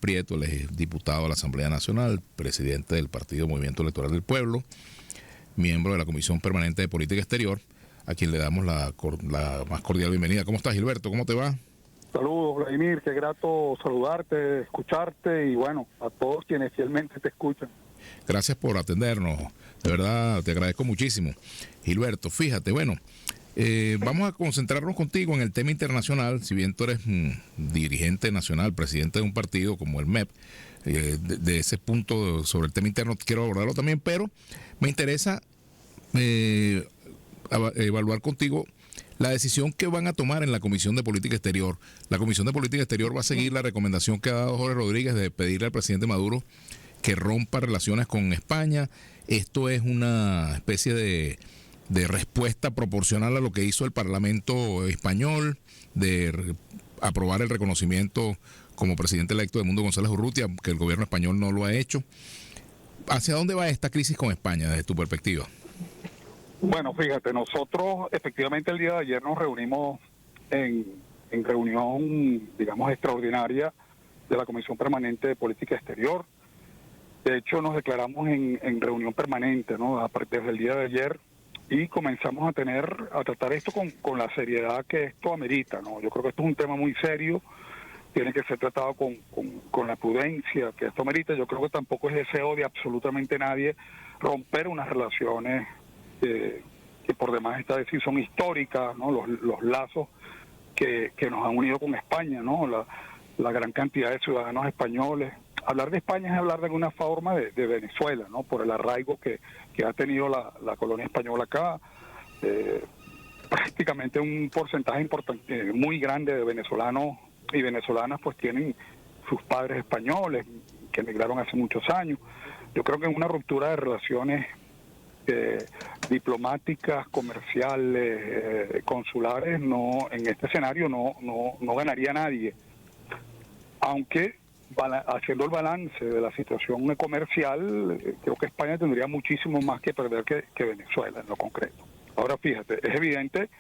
Prieto, él es diputado a la Asamblea Nacional, presidente del Partido Movimiento Electoral del Pueblo, miembro de la Comisión Permanente de Política Exterior, a quien le damos la más cordial bienvenida. ¿Cómo estás, Gilberto? ¿Cómo te va? Saludos, Vladimir, qué grato saludarte, escucharte y bueno, a todos quienes fielmente te escuchan. Gracias por atendernos, de verdad te agradezco muchísimo. Gilberto, fíjate, bueno, vamos a concentrarnos contigo en el tema internacional, si bien tú eres dirigente nacional, presidente de un partido como el MEP, de ese punto sobre el tema interno quiero abordarlo también, pero me interesa evaluar contigo la decisión que van a tomar en la Comisión de Política Exterior. La Comisión de Política Exterior va a seguir la recomendación que ha dado Jorge Rodríguez de pedirle al presidente Maduro que rompa relaciones con España. Esto es una especie de respuesta proporcional a lo que hizo el Parlamento español, de aprobar el reconocimiento como presidente electo de Edmundo González Urrutia, que el gobierno español no lo ha hecho. ¿Hacia dónde va esta crisis con España desde tu perspectiva? Bueno, fíjate, nosotros efectivamente el día de ayer nos reunimos en reunión, digamos, extraordinaria de la Comisión Permanente de Política Exterior. De hecho, nos declaramos en reunión permanente, ¿no? Desde el día de ayer, y comenzamos a tratar esto con la seriedad que esto amerita, ¿no? Yo creo que esto es un tema muy serio, tiene que ser tratado con la prudencia que esto amerita. Yo creo que tampoco es deseo de absolutamente nadie romper unas relaciones que por demás esta vez sí son históricas, ¿no? Los lazos que nos han unido con España, ¿no? La gran cantidad de ciudadanos españoles. Hablar de España es hablar de alguna forma de Venezuela, ¿no? Por el arraigo que ha tenido la colonia española acá. Prácticamente un porcentaje importante, muy grande de venezolanos y venezolanas pues tienen sus padres españoles que emigraron hace muchos años. Yo creo que en una ruptura de relaciones diplomáticas, comerciales, consulares, no, en este escenario no ganaría nadie. Aunque haciendo el balance de la situación comercial, creo que España tendría muchísimo más que perder que Venezuela en lo concreto. Ahora fíjate, es evidente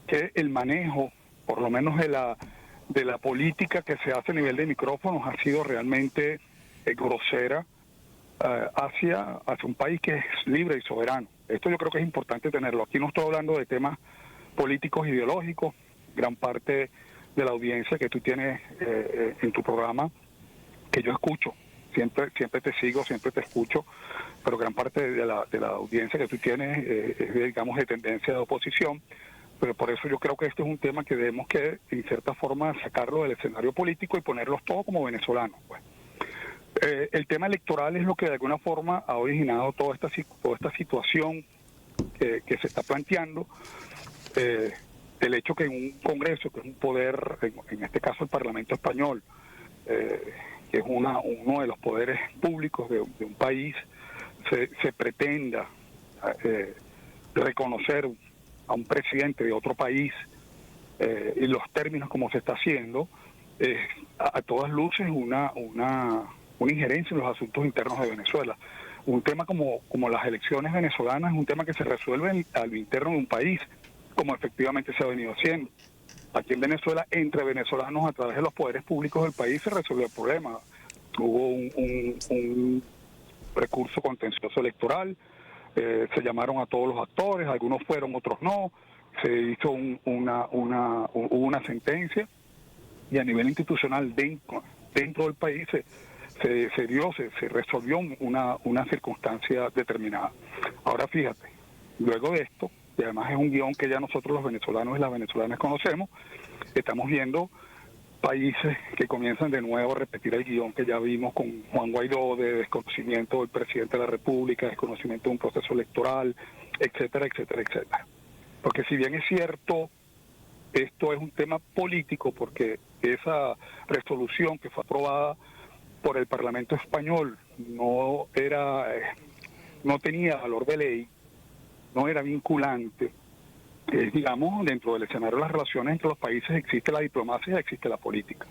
que el manejo, por lo menos de la política que se hace a nivel de micrófonos, ha sido realmente grosera hacia un país que es libre y soberano. Esto yo creo que es importante tenerlo. Aquí no estoy hablando de temas políticos ideológicos. Gran parte de la audiencia que tú tienes en tu programa, que yo escucho, siempre te sigo, siempre te escucho, pero gran parte de la audiencia que tú tienes es, digamos, de tendencia de oposición. Pero por eso yo creo que este es un tema que debemos que, en cierta forma, sacarlo del escenario político y ponerlos todos como venezolanos, pues. El tema electoral es lo que de alguna forma ha originado toda esta situación que se está planteando. El hecho que en un Congreso, que es un poder, en este caso el Parlamento español, que es uno de los poderes públicos de un país, se pretenda reconocer a un presidente de otro país en los términos como se está haciendo, a todas luces una injerencia en los asuntos internos de Venezuela. Un tema como las elecciones venezolanas es un tema que se resuelve a lo interno de un país, como efectivamente se ha venido haciendo. Aquí en Venezuela, entre venezolanos, a través de los poderes públicos del país, se resolvió el problema. Hubo un recurso contencioso electoral, se llamaron a todos los actores, algunos fueron, otros no, se hizo hubo una sentencia, y a nivel institucional dentro del país se resolvió una circunstancia determinada. Ahora fíjate, luego de esto, y además es un guión que ya nosotros los venezolanos y las venezolanas conocemos, estamos viendo países que comienzan de nuevo a repetir el guión que ya vimos con Juan Guaidó, de desconocimiento del presidente de la República, desconocimiento de un proceso electoral, etcétera, etcétera, etcétera. Porque si bien es cierto, esto es un tema político, porque esa resolución que fue aprobada por el Parlamento español no tenía valor de ley, no era vinculante. Digamos, dentro del escenario de las relaciones entre los países existe la diplomacia y existe la política.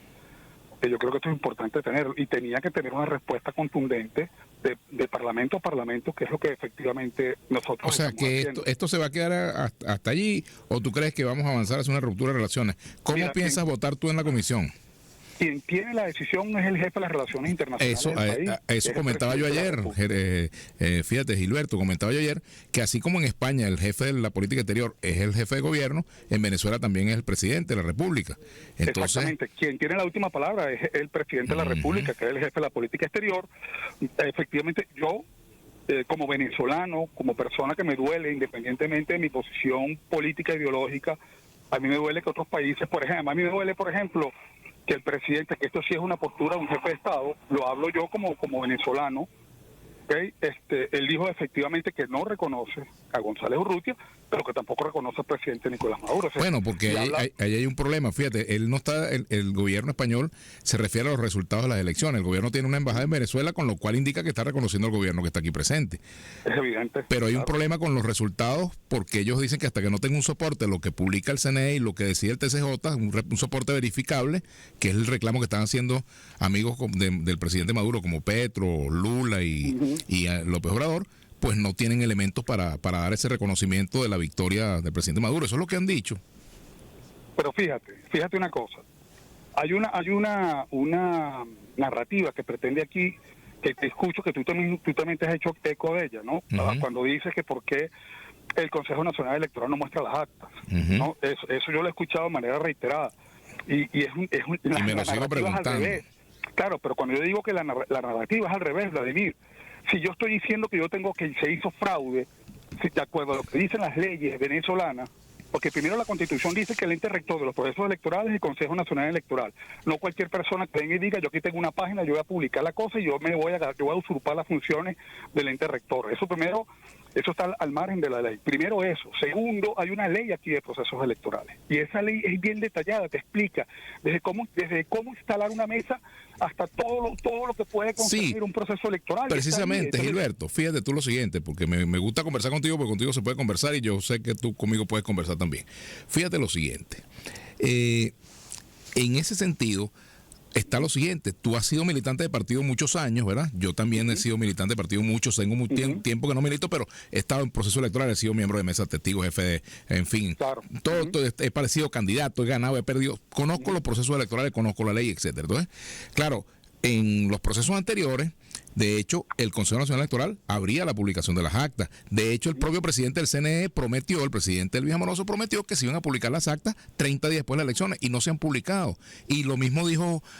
Yo creo que esto es importante tener, y tenía que tener una respuesta contundente de parlamento a parlamento, que es lo que efectivamente nosotros... O sea, que esto se va a quedar hasta allí, ¿o tú crees que vamos a avanzar hacia una ruptura de relaciones? ¿Cómo piensas votar tú en la comisión? quien tiene la decisión es el jefe de las relaciones internacionales del país. Eso comentaba yo ayer, fíjate Gilberto, comentaba yo ayer que así como en España el jefe de la política exterior es el jefe de gobierno, en Venezuela también es el presidente de la República. Entonces, exactamente, quien tiene la última palabra es el presidente de la República, que es el jefe de la política exterior. Efectivamente, yo como venezolano, como persona que me duele, independientemente de mi posición política e ideológica, a mí me duele que otros países, por ejemplo, que el presidente, que esto sí es una postura de un jefe de Estado, lo hablo yo como venezolano, ¿okay? Él dijo efectivamente que no reconoce a González Urrutia, pero que tampoco reconoce al presidente Nicolás Maduro. O sea, bueno, porque ahí hay un problema, fíjate, él no está, el gobierno español se refiere a los resultados de las elecciones, el gobierno tiene una embajada en Venezuela, con lo cual indica que está reconociendo al gobierno que está aquí presente. Es evidente. Pero hay un problema con los resultados, porque ellos dicen que hasta que no tenga un soporte, lo que publica el CNE y lo que decide el TCJ, un soporte verificable, que es el reclamo que están haciendo amigos del presidente Maduro, como Petro, Lula y López Obrador, pues no tienen elementos para dar ese reconocimiento de la victoria del presidente Maduro. Eso es lo que han dicho. Pero fíjate una cosa. Hay una narrativa que pretende aquí, que te escucho, que tú también te has hecho eco de ella, ¿no? Cuando dices que por qué el Consejo Nacional Electoral no muestra las actas, ¿no? Eso yo lo he escuchado de manera reiterada. Y me lo sigo preguntando. Al revés. Claro, pero cuando yo digo que la narrativa es al revés, Vladimir, si yo estoy diciendo que se hizo fraude, de acuerdo a lo que dicen las leyes venezolanas, porque primero la Constitución dice que el ente rector de los procesos electorales es el Consejo Nacional Electoral. No cualquier persona que venga y diga, yo aquí tengo una página, yo voy a publicar la cosa y yo voy a usurpar las funciones del ente rector. Eso está al margen de la ley. Primero eso. Segundo, hay una ley aquí de procesos electorales. Y esa ley es bien detallada, te explica desde cómo instalar una mesa hasta todo lo que puede concernir un proceso electoral. Precisamente, Gilberto, fíjate tú lo siguiente, porque me gusta conversar contigo, porque contigo se puede conversar y yo sé que tú conmigo puedes conversar también. Fíjate lo siguiente. En ese sentido, está lo siguiente, tú has sido militante de partido muchos años, ¿verdad? Yo también he sido militante de partido muchos, tengo mucho tiempo que no milito, pero he estado en proceso electoral, he sido miembro de mesa de testigos, jefe de, en fin, claro. todo, he parecido candidato, he ganado, he perdido, conozco los procesos electorales, conozco la ley, etcétera. Entonces, claro, en los procesos anteriores, de hecho, el Consejo Nacional Electoral abría la publicación de las actas. De hecho, el propio presidente del CNE el presidente Luis Amoroso prometió que se iban a publicar las actas 30 días después de las elecciones y no se han publicado. Y lo mismo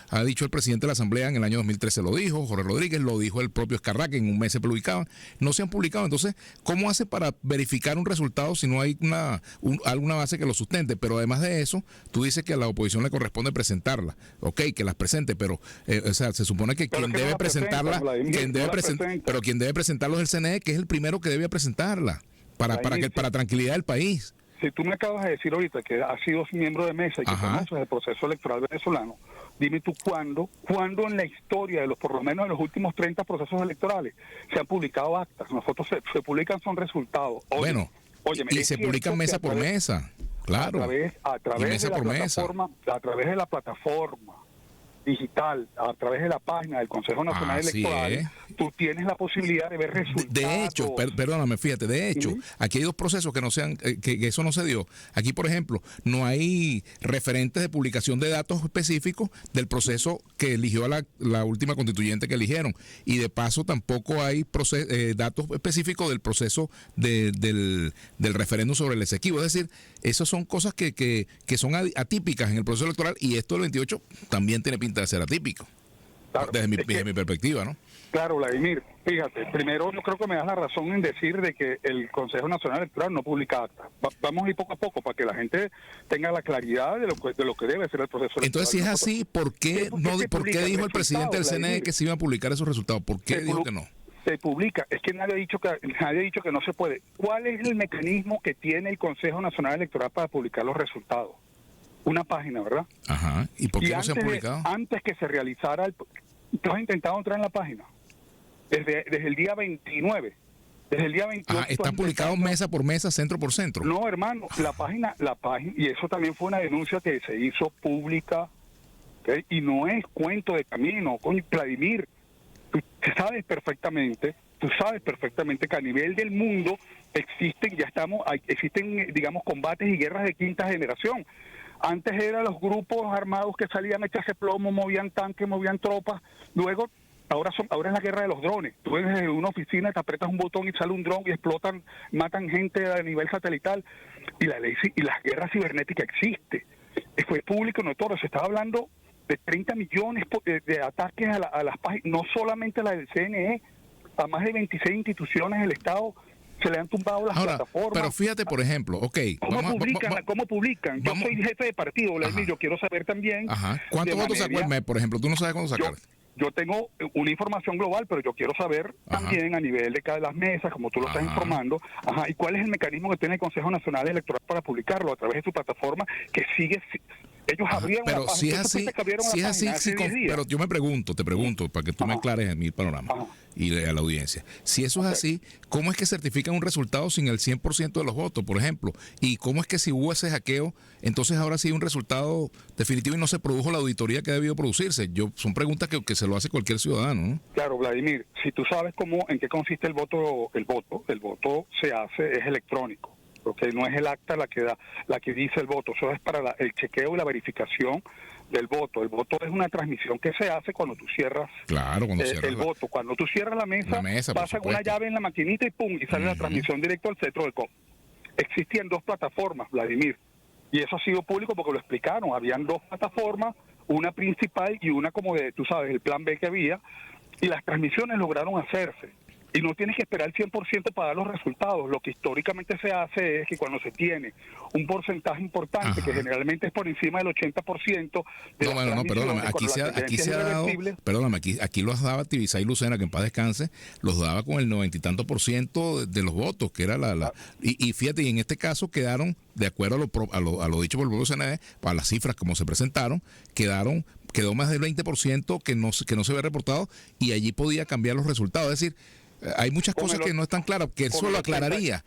ha dicho el presidente de la Asamblea en el año 2013, lo dijo, Jorge Rodríguez, lo dijo el propio Escarrá, que en un mes se publicaban. No se han publicado. Entonces, ¿cómo hace para verificar un resultado si no hay alguna base que lo sustente? Pero además de eso, tú dices que a la oposición le corresponde presentarla. Ok, que las presente, pero o sea, se supone que quien debe presentarla... Pero quien debe presentarlos es el CNE, que es el primero que debe presentarla para tranquilidad del país. Si tú me acabas de decir ahorita que has sido miembro de mesa y que conoces el proceso electoral venezolano, dime tú cuándo en la historia por lo menos en los últimos 30 procesos electorales se han publicado actas. Nosotros se publican son resultados. Y se publican mesa por mesa, claro. A través de la plataforma digital, a través de la página del Consejo Nacional Electoral, tú tienes la posibilidad de ver resultados. De hecho, perdóname, fíjate, aquí hay dos procesos que no sean, que eso no se dio. Aquí, por ejemplo, no hay referentes de publicación de datos específicos del proceso que eligió a la última constituyente que eligieron. Y de paso tampoco hay datos específicos del proceso del referéndum sobre el Esequibo. Es decir, esas son cosas que son atípicas en el proceso electoral, y esto del 28 también tiene pinta de ser atípico, claro, desde mi perspectiva, ¿no? Claro, Vladimir, fíjate, primero yo creo que me das la razón en decir de que el Consejo Nacional Electoral no publica actas. Vamos a ir poco a poco para que la gente tenga la claridad de lo que debe ser el proceso electoral. Entonces, si es así, ¿por qué dijo el presidente del CNE que se iba a publicar esos resultados? ¿Por qué dijo que no? Se publica, es que nadie ha dicho que no se puede. ¿Cuál es el mecanismo que tiene el Consejo Nacional Electoral para publicar los resultados? Una página, ¿verdad? Ajá. ¿Y por qué no se han publicado? Antes que se realizara ¿tú has intentado entrar en la página? Desde el día 29. Desde el día 28. Ajá, ¿están publicados mesa por mesa, centro por centro? No, hermano, la página, y eso también fue una denuncia que se hizo pública, ¿okay? Y no es cuento de camino, con Vladimir. Tú sabes perfectamente que a nivel del mundo existen, digamos, combates y guerras de quinta generación. Antes eran los grupos armados que salían a echarse plomo, movían tanques, movían tropas. Luego, ahora es la guerra de los drones. Tú ves desde una oficina, te aprietas un botón y sale un dron y explotan, matan gente a nivel satelital. Y la guerra cibernética existe. Fue público notorio. Se estaba hablando de 30 millones de ataques a las páginas, no solamente a la del CNE, a más de 26 instituciones del Estado se le han tumbado las plataformas. Pero fíjate, por ejemplo, ¿Cómo publican? Yo soy jefe de partido, Vladimir, yo quiero saber también. ¿Cuántos votos sacó el mes, por ejemplo? Tú no sabes cuándo sacar. Yo tengo una información global, pero yo quiero saber también a nivel de cada las mesas, como tú lo estás informando, y cuál es el mecanismo que tiene el Consejo Nacional Electoral para publicarlo a través de su plataforma, que sigue. Ellos abrieron pero la página. Si es así, pero yo te pregunto, para que tú me aclares en mi panorama y a la audiencia. Si eso es así, ¿cómo es que certifican un resultado sin el 100% de los votos, por ejemplo? ¿Y cómo es que si hubo ese hackeo, entonces ahora sí hay un resultado definitivo y no se produjo la auditoría que ha debido producirse? Son preguntas que se lo hace cualquier ciudadano, ¿no? Claro, Vladimir, si tú sabes en qué consiste el voto se hace, es electrónico. Porque no es el acta la que dice el voto, eso es para el chequeo y la verificación del voto. El voto es una transmisión que se hace cuando tú cierras el voto. Cuando tú cierras la mesa pasa una llave en la maquinita y ¡pum! Y sale la transmisión directo al centro del COP. Existían dos plataformas, Vladimir, y eso ha sido público porque lo explicaron. Habían dos plataformas, una principal y una como tú sabes, el plan B que había, y las transmisiones lograron hacerse. Y no tienes que esperar el 100% para dar los resultados. Lo que históricamente se hace es que cuando se tiene un porcentaje importante, que generalmente es por encima del 80% de perdóname, aquí los daba Tibisay Lucena, que en paz descanse, los daba con el 90 y tanto % de los votos, que era y fíjate, y en este caso quedaron, de acuerdo a lo dicho por el pueblo CNE, para las cifras como se presentaron, quedó más del 20% que no se había reportado, y allí podía cambiar los resultados. Es decir, hay muchas cosas que no están claras, que eso lo aclararía,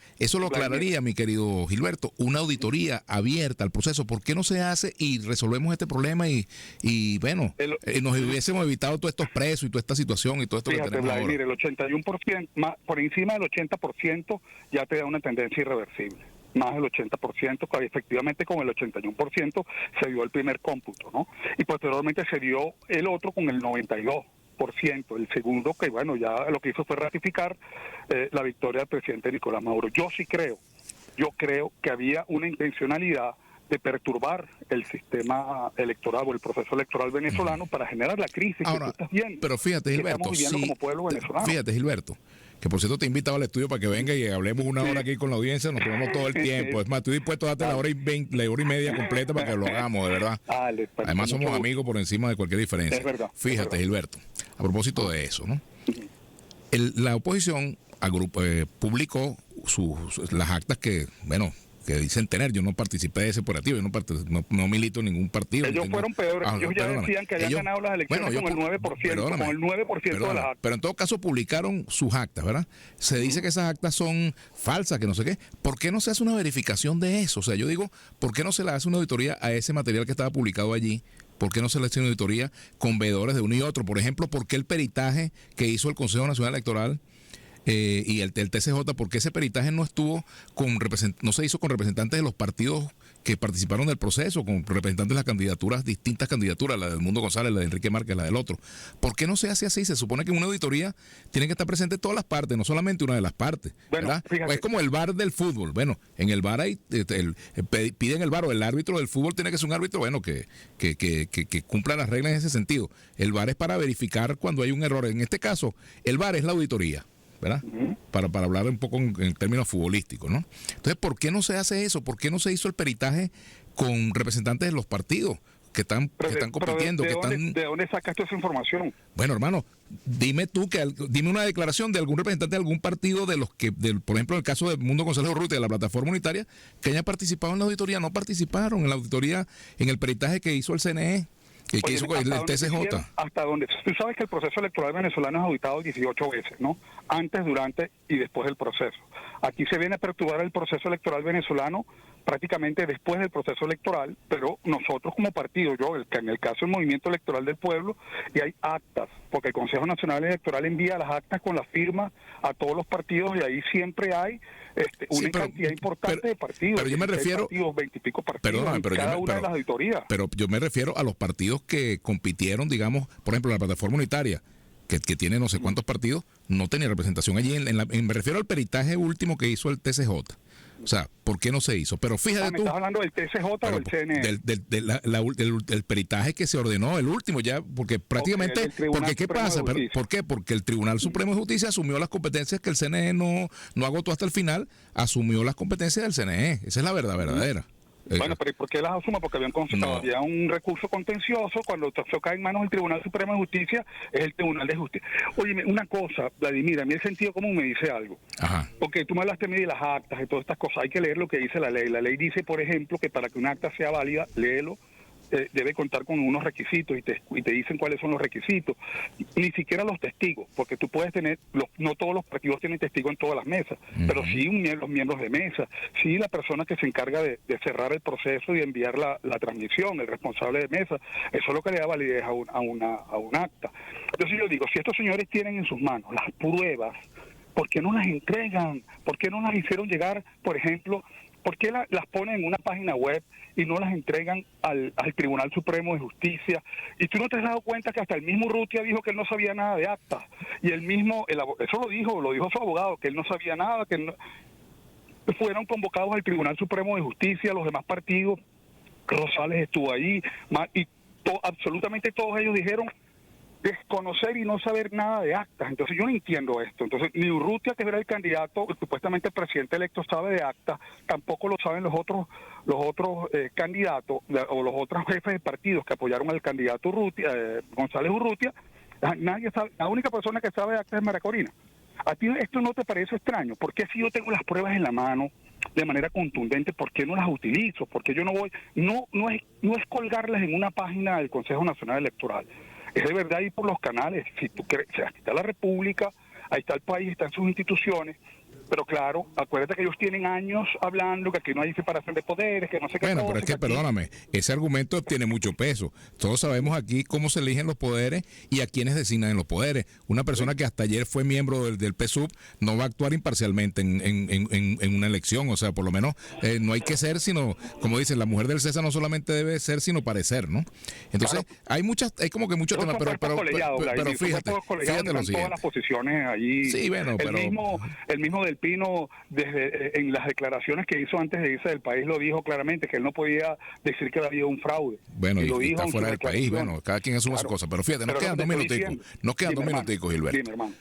mi querido Gilberto, una auditoría abierta al proceso. ¿Por qué no se hace y resolvemos este problema y bueno, nos hubiésemos evitado todos estos presos y toda esta situación y todo esto que tenemos Vladimir, ahora? El 81%, por encima del 80% ya te da una tendencia irreversible. Más del 80%, efectivamente con el 81% se dio el primer cómputo, ¿no? Y posteriormente se dio el otro con el 92%. El segundo, que bueno, ya lo que hizo fue ratificar la victoria del presidente Nicolás Maduro. Yo creo que había una intencionalidad de perturbar el sistema electoral o el proceso electoral venezolano para generar la crisis que tú estás viendo. Pero fíjate, Gilberto, como pueblo venezolano. Fíjate, Gilberto, que por cierto te he invitado al estudio para que venga y hablemos una hora aquí con la audiencia, nos tomamos todo el tiempo. Es más, estoy dispuesto a darte la hora y media completa para que lo hagamos, de verdad. Además somos amigos por encima de cualquier diferencia. Es verdad. Fíjate, Gilberto, a propósito de eso, ¿no? La oposición publicó las actas que dicen tener. Yo no participé de ese operativo, yo no milito en ningún partido. Ellos fueron peores, ellos ya decían que habían ganado las elecciones con el 9%, de las actas. Pero en todo caso publicaron sus actas, ¿verdad? Se dice que esas actas son falsas, que no sé qué. ¿Por qué no se hace una verificación de eso? O sea, yo digo, ¿por qué no se le hace una auditoría a ese material que estaba publicado allí? ¿Por qué no se le hace una auditoría con veedores de uno y otro? Por ejemplo, ¿por qué el peritaje que hizo el Consejo Nacional Electoral y el TCJ, porque ese peritaje no se hizo con representantes de los partidos que participaron del proceso, con representantes de las candidaturas, distintas candidaturas, la del Mundo González, la de Enrique Márquez, la del otro? ¿Por qué no se hace así? Se supone que en una auditoría tienen que estar presentes todas las partes, no solamente una de las partes, ¿verdad? Pues es como el VAR del fútbol. Bueno, en el VAR piden el VAR, o el árbitro del fútbol tiene que ser un árbitro, que cumpla las reglas en ese sentido. El VAR es para verificar cuando hay un error. En este caso, el VAR es la auditoría, ¿verdad? Para hablar un poco en términos futbolísticos, ¿no? Entonces, ¿por qué no se hace eso? ¿Por qué no se hizo el peritaje con representantes de los partidos que están compitiendo? ¿De dónde sacaste esa información? Bueno, hermano, dime una declaración de algún representante de algún partido de los que, por ejemplo, en el caso del Mundo González Urrutia, de la plataforma unitaria, que haya participado en la auditoría. No participaron en la auditoría, en el peritaje que hizo el CNE. ¿Qué hizo el TCJ? Hasta donde tú sabes que el proceso electoral venezolano es auditado 18 veces, ¿no? Antes, durante y después del proceso. Aquí se viene a perturbar el proceso electoral venezolano prácticamente después del proceso electoral, pero nosotros como partido, en el caso del Movimiento Electoral del Pueblo, y hay actas, porque el Consejo Nacional Electoral envía las actas con la firma a todos los partidos y ahí siempre hay una cantidad importante de partidos. Pero yo me refiero... partidos, 20 y pico partidos, Perdóname, pero cada una de las auditorías. Pero yo me refiero a los partidos que compitieron, digamos, por ejemplo, la plataforma unitaria, que tiene no sé cuántos partidos, no tenía representación allí. Me refiero al peritaje último que hizo el TCJ. O sea, ¿por qué no se hizo? Pero fíjate ¿Me tú... estás hablando del TCJ o del CNE? Del peritaje que se ordenó, el último ya, porque prácticamente... Porque ¿qué pasa? ¿Por qué? Porque el Tribunal Supremo de Justicia asumió las competencias que el CNE no agotó hasta el final, asumió las competencias del CNE. Esa es la verdad verdadera. Bueno, pero ¿y por qué las asuma? Porque había un recurso contencioso. Cuando eso cae en manos del Tribunal Supremo de Justicia, es el Tribunal de Justicia. Oye, una cosa, Vladimir, a mí el sentido común me dice algo. Ajá. Porque tú me hablaste de las actas y todas estas cosas. Hay que leer lo que dice la ley. La ley dice, por ejemplo, que para que un acta sea válida, léelo, debe contar con unos requisitos y te dicen cuáles son los requisitos. Ni siquiera los testigos, porque tú puedes tener, no todos los partidos tienen testigos en todas las mesas, pero sí los miembros de mesa, sí la persona que se encarga de cerrar el proceso y enviar la transmisión, el responsable de mesa. Eso es lo que le da validez a un acta. Entonces yo digo, si estos señores tienen en sus manos las pruebas, ¿por qué no las entregan? ¿Por qué no las hicieron llegar, por ejemplo? ¿Por qué las ponen en una página web y no las entregan al Tribunal Supremo de Justicia? Y tú no te has dado cuenta que hasta el mismo Urrutia dijo que él no sabía nada de actas. Y él mismo, eso lo dijo su abogado, que él no sabía nada, que no, fueron convocados al Tribunal Supremo de Justicia, los demás partidos, Rosales estuvo ahí, y absolutamente todos ellos dijeron desconocer y no saber nada de actas. Entonces yo no entiendo esto. Entonces ni Urrutia, que era el candidato, supuestamente el presidente electo, sabe de actas, tampoco lo saben los otros candidatos o los otros jefes de partidos que apoyaron al candidato González Urrutia. Nadie sabe. La única persona que sabe de actas es María Corina. ¿A ti esto no te parece extraño? ¿Por qué si yo tengo las pruebas en la mano de manera contundente, por qué no las utilizo? Porque yo no voy, no es colgarlas en una página del Consejo Nacional Electoral. Es de verdad ir por los canales. Si tú crees, aquí está la República, ahí está el país, están sus instituciones, pero claro, acuérdate que ellos tienen años hablando que aquí no hay separación de poderes, que no sé qué. Bueno, pero es que perdóname, ese argumento tiene mucho peso. Todos sabemos aquí cómo se eligen los poderes y a quiénes designan en los poderes. Una persona que hasta ayer fue miembro del PSUV no va a actuar imparcialmente en una elección. O sea, por lo menos no hay que ser, sino, como dicen, la mujer del César no solamente debe ser, sino parecer, ¿no? Entonces, claro, hay como que muchos temas, pero fíjate lo siguiente. Todas las posiciones allí. Sí, bueno, el mismo del Pino, en las declaraciones que hizo antes de irse del país, lo dijo claramente, que él no podía decir que había habido un fraude. Bueno, y lo está fuera del país, bueno, cada quien asume su cosa. Pero fíjate, nos quedan 2 minuticos, Gilberto. Dime, hermano.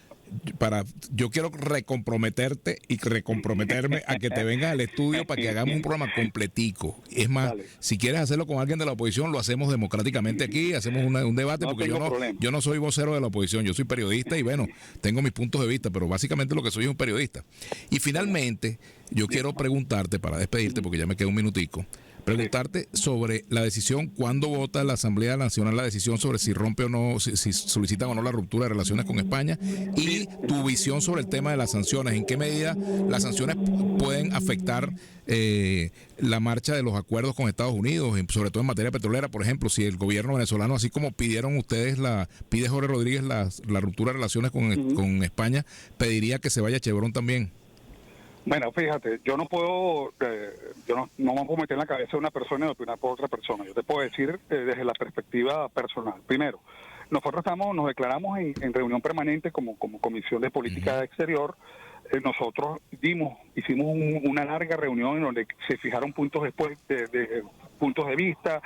Yo quiero recomprometerte y recomprometerme a que te vengas al estudio para que hagamos un programa completico. Es más, si quieres hacerlo con alguien de la oposición, lo hacemos democráticamente aquí, hacemos un debate, porque yo no soy vocero de la oposición, yo soy periodista y bueno, tengo mis puntos de vista, pero básicamente lo que soy es un periodista. Y finalmente, yo quiero preguntarte, para despedirte, porque ya me queda un minutico, preguntarte sobre la decisión, cuándo vota la Asamblea Nacional la decisión sobre si rompe o no, si solicitan o no la ruptura de relaciones con España, y tu visión sobre el tema de las sanciones, en qué medida las sanciones pueden afectar la marcha de los acuerdos con Estados Unidos, sobre todo en materia petrolera. Por ejemplo, si el gobierno venezolano, así como pidieron ustedes, pide Jorge Rodríguez la ruptura de relaciones con España, pediría que se vaya Chevron también. Bueno, fíjate, yo no puedo, no me puedo meter en la cabeza de una persona y opinar por otra persona. Yo te puedo decir desde la perspectiva personal. Primero, nosotros nos declaramos en reunión permanente como Comisión de Política Exterior. Nosotros hicimos una larga reunión en donde se fijaron puntos puntos de vista,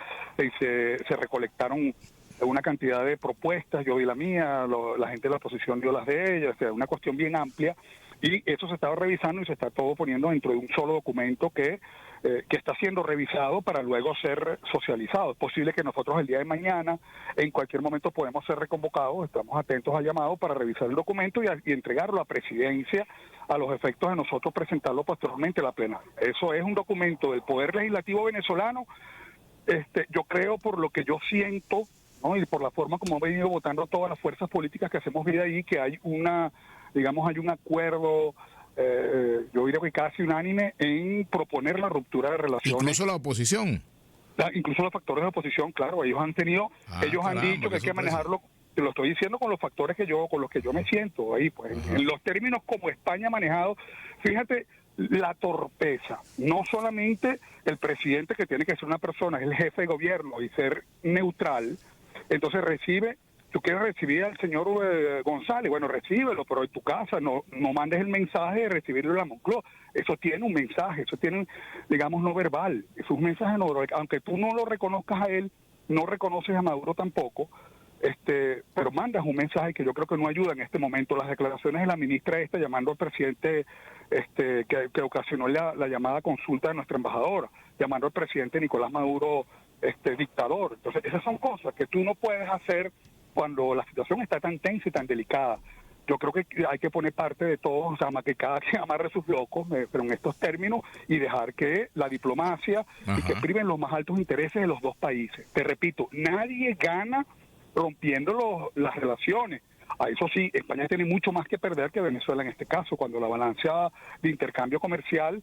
se recolectaron una cantidad de propuestas. Yo di la mía, la gente de la oposición dio las de ella, o sea, una cuestión bien amplia. Y eso se estaba revisando y se está todo poniendo dentro de un solo documento que está siendo revisado para luego ser socializado. Es posible que nosotros el día de mañana, en cualquier momento, podemos ser reconvocados, estamos atentos al llamado para revisar el documento y entregarlo a Presidencia a los efectos de nosotros presentarlo posteriormente a la plenaria. Eso es un documento del Poder Legislativo venezolano. Yo creo, por lo que yo siento, ¿no?, y por la forma como han venido votando todas las fuerzas políticas que hacemos vida ahí, que hay un acuerdo, yo diría que casi unánime, en proponer la ruptura de relaciones. Incluso la oposición. Incluso los factores de oposición, claro, ellos han dicho que hay que manejarlo. Te lo estoy diciendo con los factores con los que yo me siento ahí, pues. En los términos como España ha manejado. Fíjate, la torpeza. No solamente el presidente, que tiene que ser una persona, es el jefe de gobierno y ser neutral, entonces tú quieres recibir al señor González, bueno, recíbelo, pero en tu casa no mandes el mensaje de recibirlo en la Moncloa. Eso tiene un mensaje, eso tiene, digamos, no verbal, es un mensaje no verbal. Aunque tú no lo reconozcas a él, no reconoces a Maduro tampoco, pero mandas un mensaje que yo creo que no ayuda en este momento. Las declaraciones de la ministra llamando al presidente, que ocasionó la llamada consulta de nuestra embajadora, llamando al presidente Nicolás Maduro dictador. Entonces, esas son cosas que tú no puedes hacer cuando la situación está tan tensa y tan delicada. Yo creo que hay que poner parte de todos, o sea, que cada quien amarre sus locos, pero en estos términos, y dejar que la diplomacia y que priven los más altos intereses de los dos países. Te repito, nadie gana rompiendo las relaciones. A eso sí, España tiene mucho más que perder que Venezuela en este caso, cuando la balanza de intercambio comercial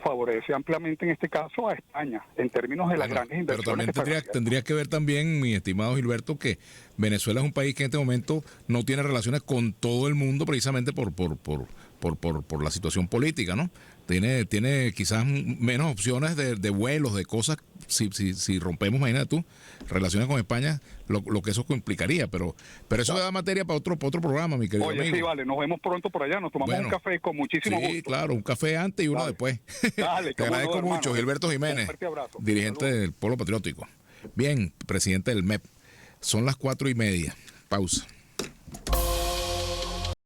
favorece ampliamente en este caso a España en términos de las grandes inversiones. Pero también tendría que ver también, mi estimado Gilberto, que Venezuela es un país que en este momento no tiene relaciones con todo el mundo precisamente por la situación política, ¿no? Tiene quizás menos opciones de vuelos, de cosas. Si rompemos, imagínate tú, relaciones con España, lo que eso implicaría, pero eso da materia para otro programa, mi querido amigo. Sí, vale, nos vemos pronto por allá, nos tomamos un café con muchísimo gusto. Sí, claro, un café antes y uno después. Dale, te agradezco mucho, Gilberto Jiménez, dirigente del Polo Patriótico. Bien, presidente del MEP. Son las 4:30. Pausa.